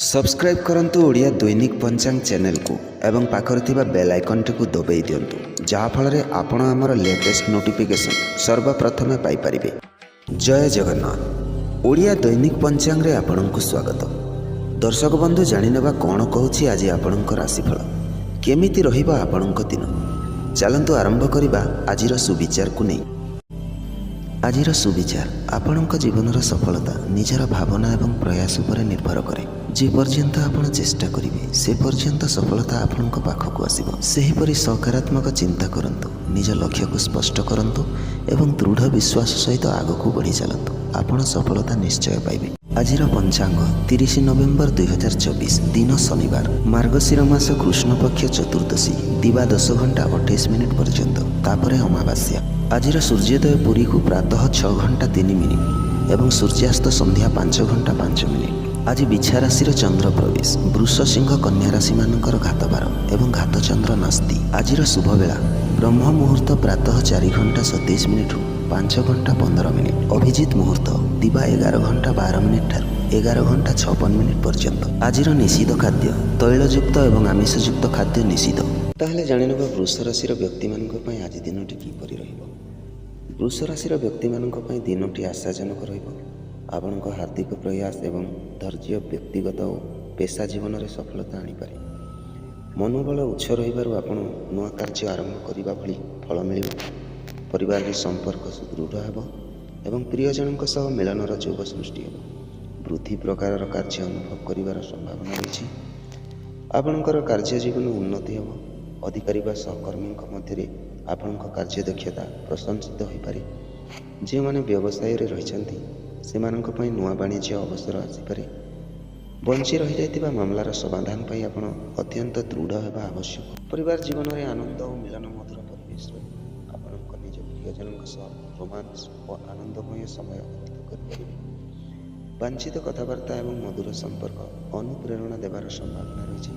Subscribe करंतु ओडिया दैनिक पंचांग channel को एवं पाखर थिबा बेल आइकन टी को दबाई दियंतु जहा फल आपण आमर लेटेस्ट नोटिफिकेशन सर्वप्रथमे पाई परिबे। जय जगन्नाथ। ओडिया दैनिक पंचांग रे आपनकु स्वागत। दर्शक बंधु जानिनेबा कोन कहूछि आज आपनक राशिफल केमिति रहिबा आपनक दिन। चलंतु आरंभ करिबा आजिर सुविचार को नहीं। आजिर सुविचार आपणक जीवनर सफलता निजर भावना एवं प्रयास पर निर्भर करे। जे पर्यंत आपण चेष्टा करिवे से पर्यंत सफलता आपणक पाखक आसीबो। सेहिपरि सकारात्मक चिंता करंतु, निज लक्ष्य को स्पष्ट करंतु एवं दृढ़ विश्वास सहित आगकू बढ़ी चलंतु। आपण सफलता निश्चय पाइबे। आजिर पंचांग 30 नवेम्बर 2024 दिन शनिवार, मार्गशीर मास कृष्ण पक्ष चतुर्दशी दिवा 10 घंटा 28 मिनिट पर्यंत, तापरे अमावास्या। आजिर सूर्योदय पुरी को प्रातः 6 घंटा 3 मिनिट एवं सूर्यास्त संध्या 5 घंटा 5 मिनिट। आज बिछा राशि चंद्र प्रवेश, वृष सिंह कन्या राशि मानकर घातबार एवं घात चंद्र नास्ति। आजिर शुभ बेला ब्रह्म मुहूर्त प्रातः 4 घंटा 27 मिनिट 5 घंटा 15 मिनिट। अभिजित मुहूर्त दिवा 11 घंटा 12 मिनिट ठारू 11 घंटा 56 मिनिट पर्यंत। आजिर निषिद्ध खाद्य तैलयुक्त एवं आमिषयुक्त खाद्य निषिद्ध। ताहले जानिनेबा वृष राशि व्यक्ति मानक पई आज दिनटी किपरि रहिबो। वृष राशि व्यक्ति मानक पई दिनटी आशाजनक रहिबो। आपणक हार्दिक प्रयास एवं धैर्य व्यक्तिगत और पेशा जीवन में सफलता आनीपारे। मनोबल उच्च रहिबारु आपण नूआ कार्य आरंभ करने भली फल मिल। परिवार संपर्क सुदृढ़ हेब एवं प्रियजनों सह मिलनर जोग सृष्टि हेब। वृद्धि प्रकार कार्य अनुभव करिवार संभावना रही। आपणकर कार्य जीवन उन्नति हेब। अधिकारी व सहकर्मी मध्य आपणक कार्य दक्षता प्रशंसित हो पारे। जे माने व्यवसाय रे रहिछन्ति सेमानंक पई नुआ वाणिज्य अवसर आसीपारे। बंची रही जाइतिबा मामलार समाधान पई आपण अत्यंत दृढ़ हेबा आवश्यक। परिवार जीवन में आनंद और मिलन मधुर परिवेश रही। आपणक निज प्रियजनों सह रोमांस और आनंदमय समय व्यतीत करिपारिबे। वांछित कथबार्ता एवं मधुर संपर्क अनुप्रेरणा देवार संभावना रही।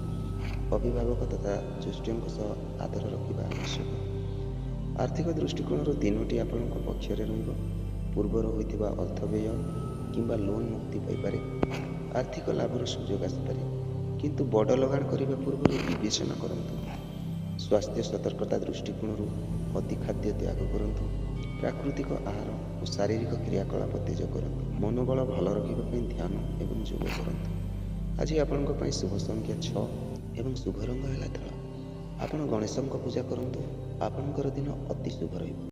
अभिभावक तथा ज्येष्ठों सह आदर रखा आवश्यक। आर्थिक दृष्टिकोण दिनटी आपण पक्ष रहिबो। पूर्वर होइतिबा अर्थ व्यय किंबा लोन मुक्ति पाइपारे। आर्थिक लाभर सुजोग आसीपारे, किंतु बड़ लगाण करने पूर्व विवेचना करंतु। स्वास्थ्य सतर्कता दृष्टिकोण अति खाद्य त्याग करंतु। प्राकृतिक आहार और शारीरिक क्रियाकलाप तेज करंतु। मनोबल भल रखिबा ध्यान एवं योग करंतु। आज आपणक पई शुभ संख्या 6 एवं शुभ रंग है धला। आपण गणेशଙ୍କ पूजा करंतु। आपणकर दिन अति शुभ रहिबो।